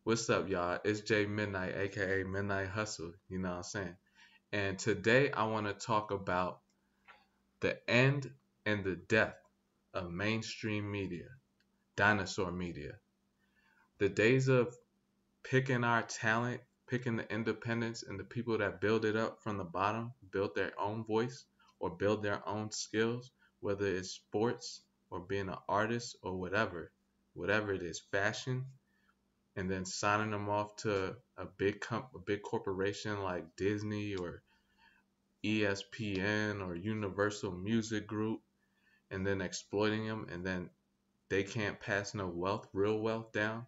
What's up, y'all? It's Jay Midnyte, aka Midnight Hustle. You know what I'm saying? And today I want to talk about the end and the death of mainstream media, dinosaur media. The days of picking our talent, picking the independents and the people that build it up from the bottom, build their own voice or build their own skills, whether it's sports or being an artist or whatever it is, fashion, and then signing them off to a big corporation like Disney or ESPN or Universal Music Group, and then exploiting them, and then they can't pass no real wealth down.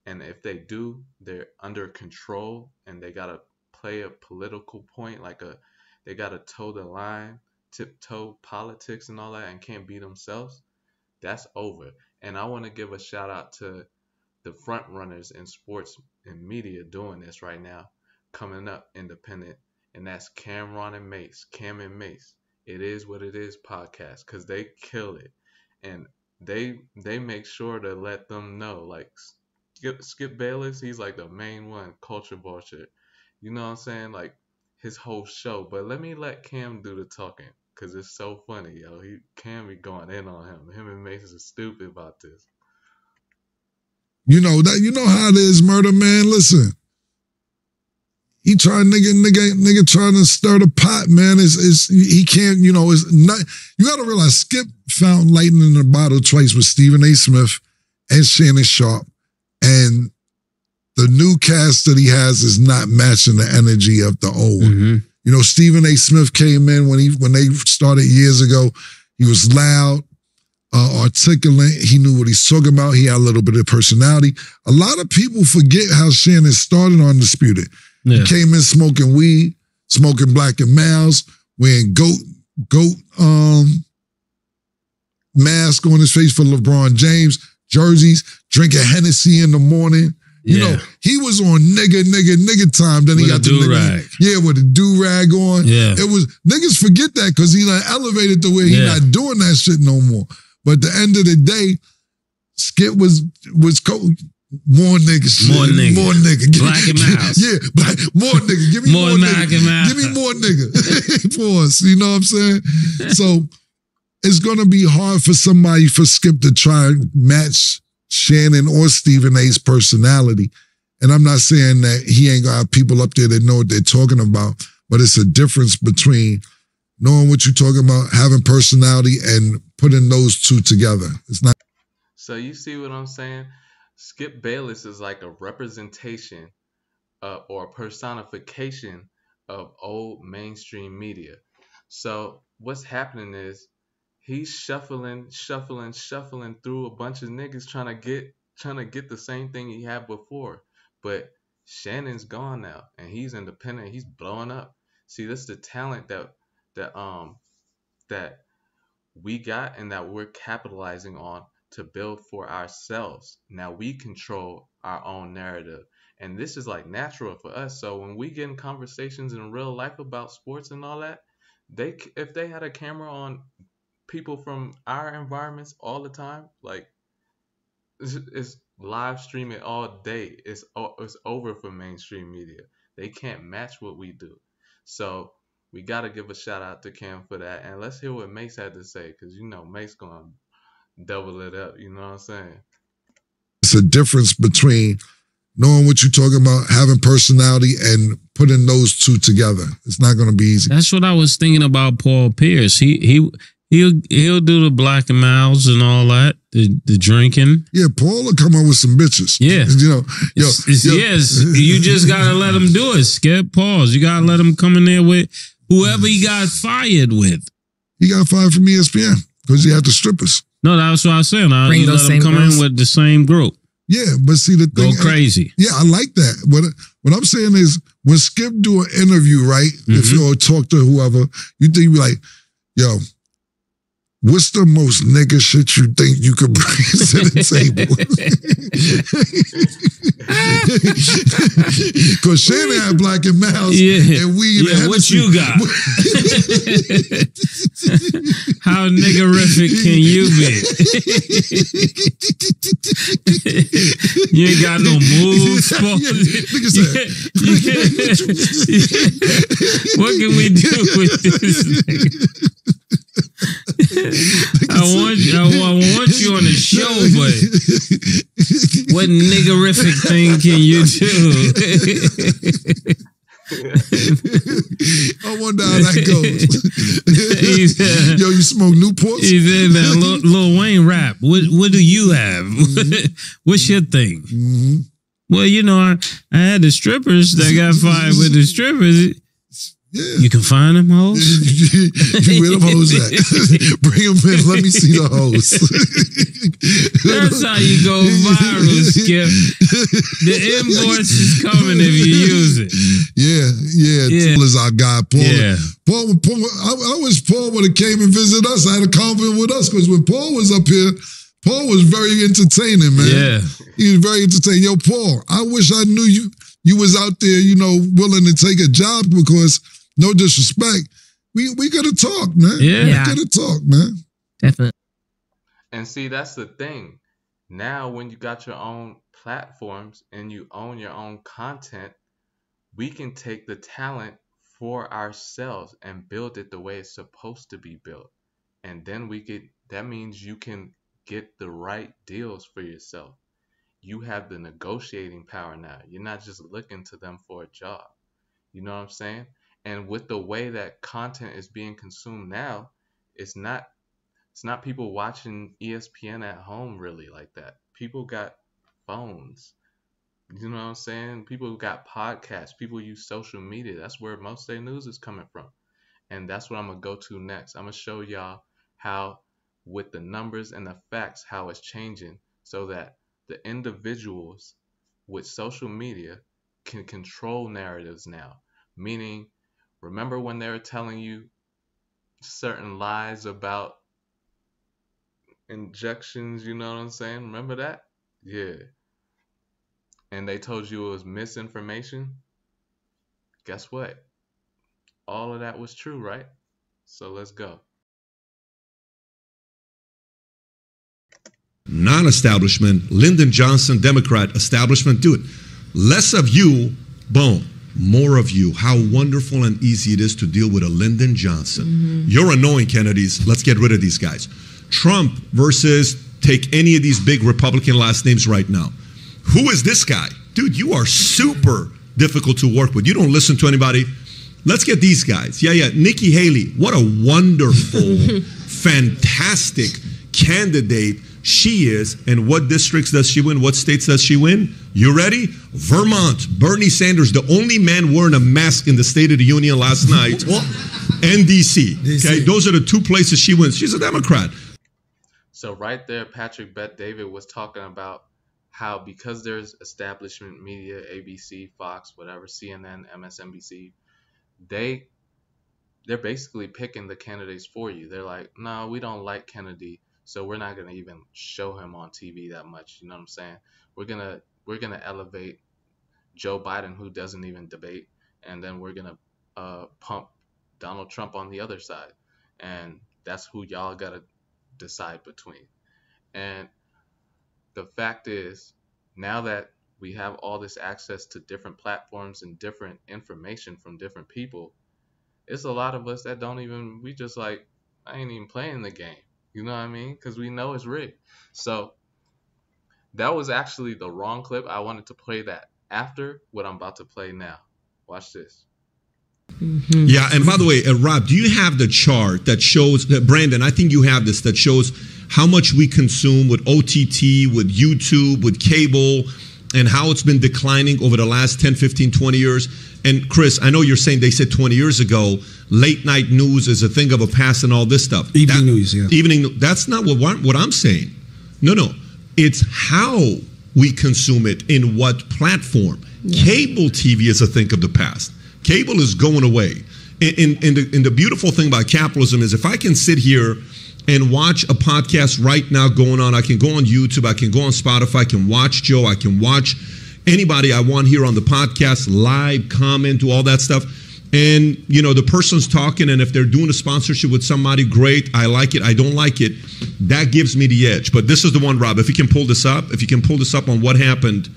And if they do, they're under control, and they gotta play a political point, they gotta toe the line, tiptoe politics and all that, and can't be themselves. That's over. And I want to give a shout out to the front runners in sports and media doing this right now, coming up independent, and that's Camron and Mase, Cam and Mase. It is what it is podcast, because they kill it, and they make sure to let them know, like Skip Bayless, he's like the main one, culture vulture. You know what I'm saying? Like his whole show. But let Cam do the talking, because it's so funny, yo. Cam be going in on him. Him and Mase are stupid about this. You know how it is, murder man. Listen, he trying nigga trying to stir the pot, man. He can't, it's not. You got to realize Skip found lightning in the bottle twice with Stephen A. Smith and Shannon Sharp, and the new cast that he has is not matching the energy of the old. Mm-hmm. Stephen A. Smith came in when they started years ago. He was loud, articulate. He knew what he's talking about. He had a little bit of personality. A lot of people forget how Shannon started on Undisputed. Yeah. He came in smoking weed, smoking Black and Mouse, wearing goat mask on his face for LeBron James, jerseys, drinking Hennessy in the morning. He was on nigga time. Then he got the do-rag. With a do-rag on. Yeah. It was, niggas forget that because he like elevated to where he not doing that shit no more. But at the end of the day, Skip was cold. More nigga shit. More nigga. Black and Mouse. Yeah, more nigga. Give me more nigga. Give me more nigga. Pause. You know what I'm saying? So it's going to be hard for Skip to try and match Shannon or Stephen A.'s personality. And I'm not saying that he ain't got people up there that know what they're talking about, but it's a difference between knowing what you're talking about, having personality, and putting those two together. It's not. So you see what I'm saying? Skip Bayless is like a representation or a personification of old mainstream media. So what's happening is he's shuffling through a bunch of niggas trying to get the same thing he had before. But Shannon's gone now, and he's independent. He's blowing up. See, that's the talent that we got and that we're capitalizing on to build for ourselves. Now we control our own narrative, and this is like natural for us. So when we get in conversations in real life about sports and all that, if they had a camera on people from our environments all the time, like it's live streaming all day. It's over for mainstream media. They can't match what we do. So we got to give a shout out to Cam for that. And let's hear what Mase had to say, because Mase going to double it up. You know what I'm saying? It's a difference between knowing what you're talking about, having personality, and putting those two together. It's not going to be easy. That's what I was thinking about Paul Pierce. He'll do the Black and Mouse and all that, the drinking. Yeah, Paul will come up with some bitches. Yeah. Yes, you just got to let him do it. Skip, pause. You got to let him come in there with whoever he got fired with. He got fired from ESPN because he had the strippers. No, that's what I was saying. Let him come in with the same group. Yeah, but see the thing. Go crazy. Yeah, I like that. What I'm saying is when Skip do an interview, right? Mm-hmm. If you talk to whoever, you think like, yo, what's the most nigga shit you think you could bring to the table? Because Shannon had Black and Mouse, and we what you got? How niggerific can you be? You ain't got no moves. What can we do with this nigga? I want you on the show, but what niggerific thing can you do? I wonder how that goes. Yo, you smoke Newports? He said, man, Lil Wayne rap. What do you have? What's your thing? Mm-hmm. Well, you know, I had the strippers that got fired with the strippers. Yeah. You can find them hoes? Where them hoes at? Bring them in. Let me see the hoes. That's how you go viral, Skip. The invoice is coming if you use it. Yeah. Paul is our guy. Paul. Yeah. Paul, I wish Paul would have came and visited us. I had a conversation with us because when Paul was up here, Paul was very entertaining, man. Yeah. He was very entertaining. Yo, Paul, I wish I knew you was out there, you know, willing to take a job because, no disrespect, we could have talked, man. Yeah. We could have talked, man. Definitely. And see, that's the thing. Now, when you got your own platforms and you own your own content, we can take the talent for ourselves and build it the way it's supposed to be built. And then that means you can get the right deals for yourself. You have the negotiating power now. You're not just looking to them for a job. You know what I'm saying? And with the way that content is being consumed now, it's not people watching ESPN at home really like that. People got phones. You know what I'm saying? People got podcasts. People use social media. That's where most of their news is coming from. And that's what I'm going to go to next. I'm going to show y'all how, with the numbers and the facts, how it's changing so that the individuals with social media can control narratives now. Meaning, remember when they were telling you certain lies about injections, you know what I'm saying? Remember that? Yeah. And they told you it was misinformation? Guess what? All of that was true, right? So let's go. Non-establishment, Lyndon Johnson, Democrat, establishment, do it. Less of you, boom. More of you. How wonderful and easy it is to deal with a Lyndon Johnson. Mm-hmm. You're annoying, Kennedys. Let's get rid of these guys. Trump versus take any of these big Republican last names right now. Who is this guy? Dude, you are super difficult to work with. You don't listen to anybody. Let's get these guys. Yeah. Nikki Haley, what a wonderful, fantastic candidate she is. And what districts does she win? What states does she win? You ready? Vermont, Bernie Sanders, the only man wearing a mask in the State of the Union last night. And DC. Okay, those are the two places she wins. She's a Democrat. So right there, Patrick Bet-David was talking about how because there's establishment media, ABC, Fox, whatever, CNN, MSNBC, they're basically picking the candidates for you. They're like, no, we don't like Kennedy, so we're not gonna even show him on TV that much. You know what I'm saying? We're gonna elevate Joe Biden, who doesn't even debate, and then we're gonna pump Donald Trump on the other side, and that's who y'all gotta decide between. And the fact is, now that we have all this access to different platforms and different information from different people, it's a lot of us that we just like, I ain't even playing the game. You know what I mean? Because we know it's rigged. So that was actually the wrong clip. I wanted to play that after what I'm about to play now. Watch this. Mm-hmm. Yeah, and by the way, Rob, do you have the chart that shows, Brandon, I think you have this, that shows how much we consume with OTT, with YouTube, with cable, and how it's been declining over the last 10, 15, 20 years? And Chris, I know you're saying they said 20 years ago, late night news is a thing of a past and all this stuff. Evening news, yeah. That's not what I'm saying. No. It's how we consume it, in what platform. Yeah. Cable TV is a thing of the past. Cable is going away. And the beautiful thing about capitalism is if I can sit here and watch a podcast right now going on, I can go on YouTube, I can go on Spotify, I can watch Joe, I can watch anybody I want here on the podcast, live, comment, do all that stuff. And, you know, the person's talking, and if they're doing a sponsorship with somebody, great. I like it. I don't like it. That gives me the edge. But this is the one, Rob. If you can pull this up, on what happened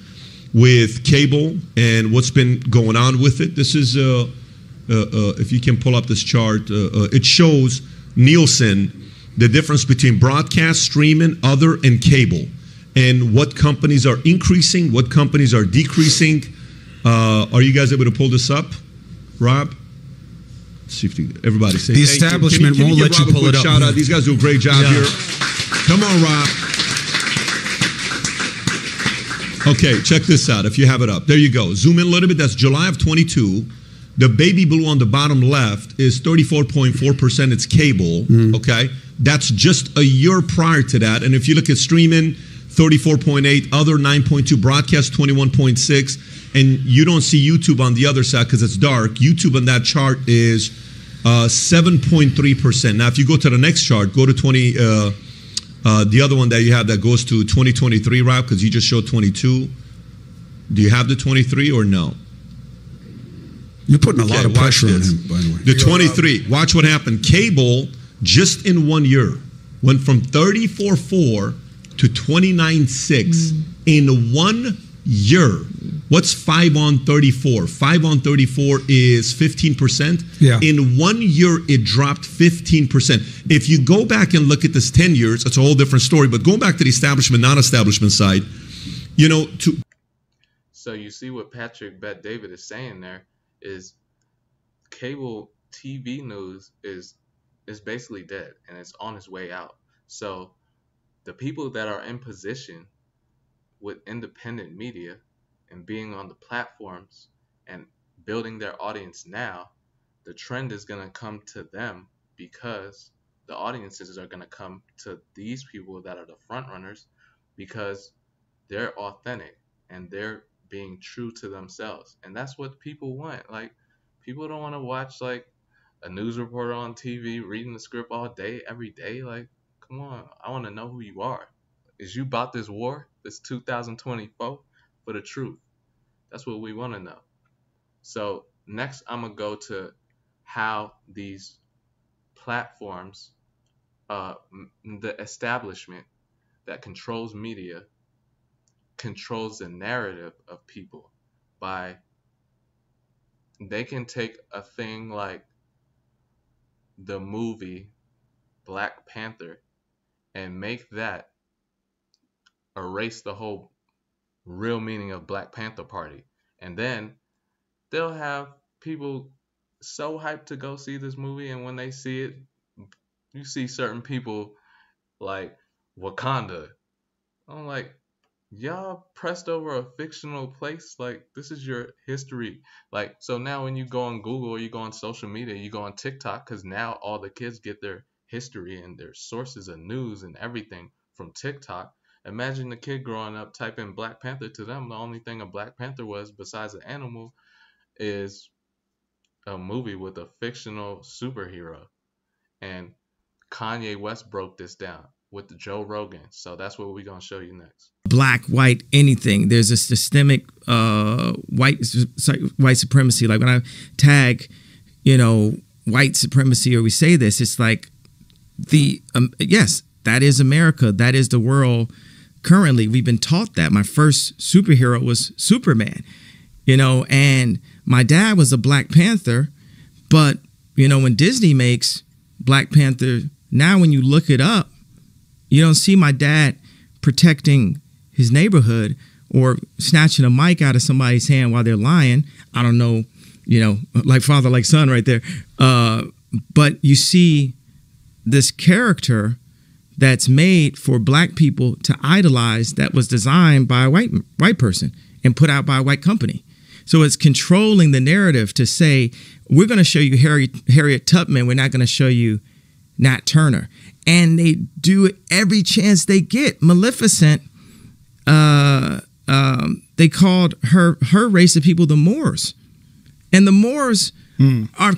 with cable and what's been going on with it. This is, if you can pull up this chart, it shows Nielsen, the difference between broadcast, streaming, other, and cable, and what companies are increasing, what companies are decreasing. Are you guys able to pull this up? Rob? Let's see if everybody say the establishment won't let you pull it up. Shout out. These guys do a great job here. Come on, Rob. Okay, check this out if you have it up. There you go. Zoom in a little bit. That's July of 22. The baby blue on the bottom left is 34.4%. It's cable. Okay. That's just a year prior to that. And if you look at streaming, 34.8, other 9.2, broadcast 21.6. And you don't see YouTube on the other side because it's dark. YouTube on that chart is 7.3%. Now, if you go to the next chart, go to the other one that you have that goes to 2023, Rob, because you just showed 22. Do you have the 23 or no? You're putting a lot of pressure on him, by the way. The 23. Watch what happened. Cable, just in 1 year, went from 34.4 to 29.6 in 1 year. What's 5 on 34? 5 on 34 is 15%. Yeah. In 1 year, it dropped 15%. If you go back and look at this 10 years, it's a whole different story. But going back to the establishment, non-establishment side, you know, So you see what Patrick Bet David is saying there is cable TV news is basically dead and it's on its way out. So the people that are in position with independent media and being on the platforms and building their audience now, the trend is going to come to them because the audiences are going to come to these people that are the front runners because they're authentic and they're being true to themselves. And that's what people want. Like, people don't want to watch like a news reporter on TV reading the script all day, every day. Like, come on, I want to know who you are. Is you about this war, this 2024, for the truth? That's what we want to know. So next, I'm going to go to how these platforms, the establishment that controls media, controls the narrative of people by, they can take a thing like the movie Black Panther and make that erase the whole real meaning of Black Panther Party. And then they'll have people so hyped to go see this movie, and when they see it, you see certain people like Wakanda. I'm like, y'all pressed over a fictional place. Like, this is your history. Like, so now when you go on Google or you go on social media, you go on TikTok, because now all the kids get their history and their sources of news and everything from TikTok. Imagine the kid growing up typing Black Panther. To them, the only thing a Black Panther was, besides an animal, is a movie with a fictional superhero. And Kanye West broke this down with Joe Rogan. So that's what we're going to show you next. Black, white, anything. There's a systemic white supremacy. Like when I tag, white supremacy, or we say this, it's like yes, that is America. That is the world. Currently, we've been taught that. My first superhero was Superman, and my dad was a Black Panther. But, when Disney makes Black Panther, now when you look it up, you don't see my dad protecting his neighborhood or snatching a mic out of somebody's hand while they're lying. I don't know, like father, like son right there. But you see this character that's made for Black people to idolize, that was designed by a white person and put out by a white company. So it's controlling the narrative to say, we're going to show you Harriet Tubman. We're not going to show you Nat Turner. And they do it every chance they get. Maleficent, they called her race of people the Moors. And the Moors are,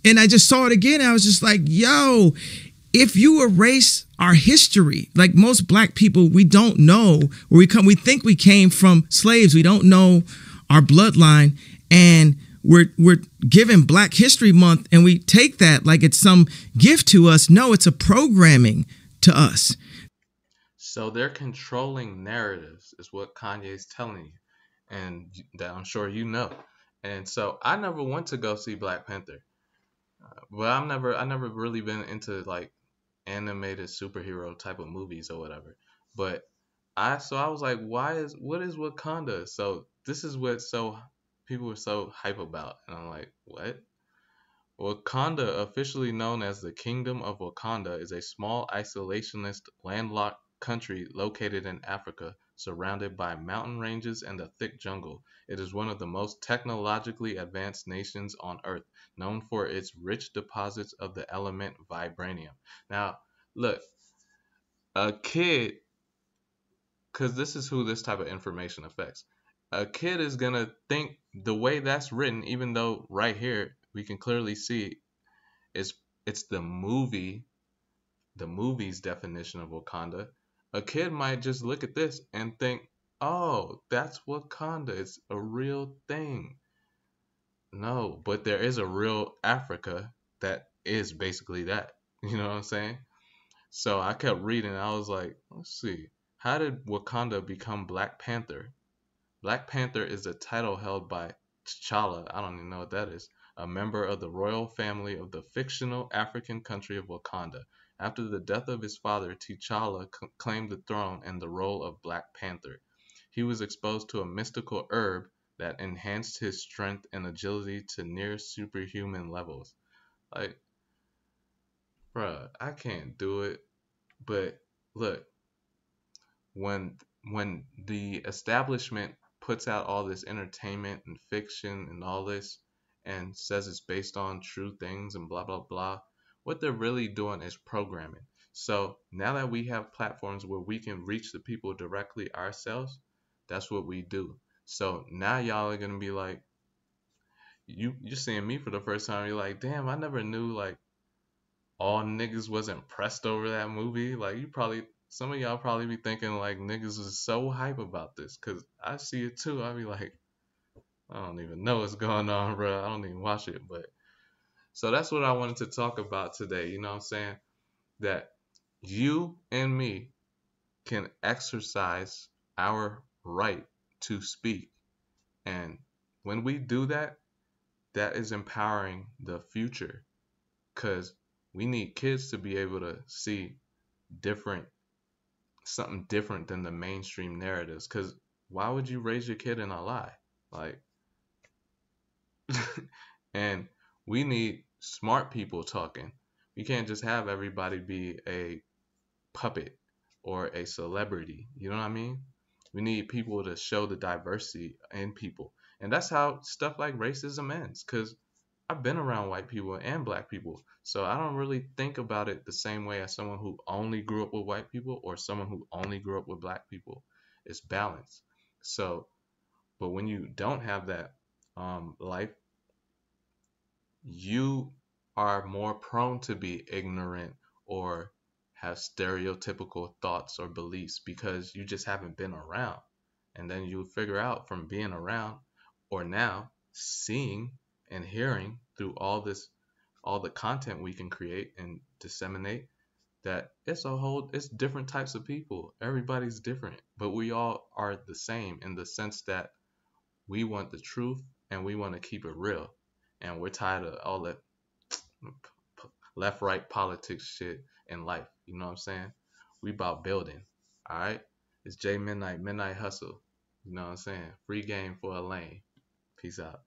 and I just saw it again. I was just like, yo, if you erase our history. Like most black people, we don't know where we come. We think we came from slaves. We don't know our bloodline, and we're given Black History Month, and we take that like it's some gift to us. No, it's a programming to us. So they're controlling narratives, is what Kanye's telling you, and that I'm sure you know. And so I never went to go see Black Panther. Well, I never really been into like animated superhero type of movies or whatever. But I was like, what is Wakanda? So this is what so people were so hype about, and I'm like, what? Wakanda, officially known as the Kingdom of Wakanda, is a small isolationist landlocked country located in Africa, surrounded by mountain ranges and a thick jungle. It is one of the most technologically advanced nations on Earth, known for its rich deposits of the element vibranium. Now, look, a kid, because this is who this type of information affects. A kid is going to think the way that's written, even though right here we can clearly see it's the movie's definition of Wakanda. A kid might just look at this and think, oh, that's Wakanda. It's a real thing. No, but there is a real Africa that is basically that. You know what I'm saying? So I kept reading. I was like, let's see. How did Wakanda become Black Panther? Black Panther is a title held by T'Challa. I don't even know what that is. A member of the royal family of the fictional African country of Wakanda. After the death of his father, T'Challa claimed the throne and the role of Black Panther. He was exposed to a mystical herb that enhanced his strength and agility to near superhuman levels. Like, bruh, I can't do it. But look, when the establishment puts out all this entertainment and fiction and all this and says it's based on true things and blah blah blah, what they're really doing is programming. So now that we have platforms where we can reach the people directly ourselves, that's what we do. So now y'all are gonna be like, you're seeing me for the first time. You're like, damn, I never knew like all niggas was impressed over that movie. Like some of y'all probably be thinking like niggas is so hype about this, cause I see it too. I be like, I don't even know what's going on, bro. I don't even watch it, but so that's what I wanted to talk about today. You know what I'm saying? That you and me can exercise our right to speak, and when we do that, that is empowering the future, cause we need kids to be able to see different something different than the mainstream narratives. Because why would you raise your kid in a lie? Like, and we need smart people talking. We can't just have everybody be a puppet or a celebrity. You know what I mean? We need people to show the diversity in people. And that's how stuff like racism ends. Because I've been around white people and black people, so I don't really think about it the same way as someone who only grew up with white people or someone who only grew up with black people. It's balance. So, but when you don't have that life, you are more prone to be ignorant or have stereotypical thoughts or beliefs because you just haven't been around. And then you figure out from being around or now seeing and hearing through all the content we can create and disseminate, that it's different types of people. Everybody's different, but we all are the same in the sense that we want the truth and we want to keep it real. And we're tired of all that left right politics shit in life. You know what I'm saying? We about building. All right? It's Midnyte Hustle. You know what I'm saying? Free game for a lane. Peace out.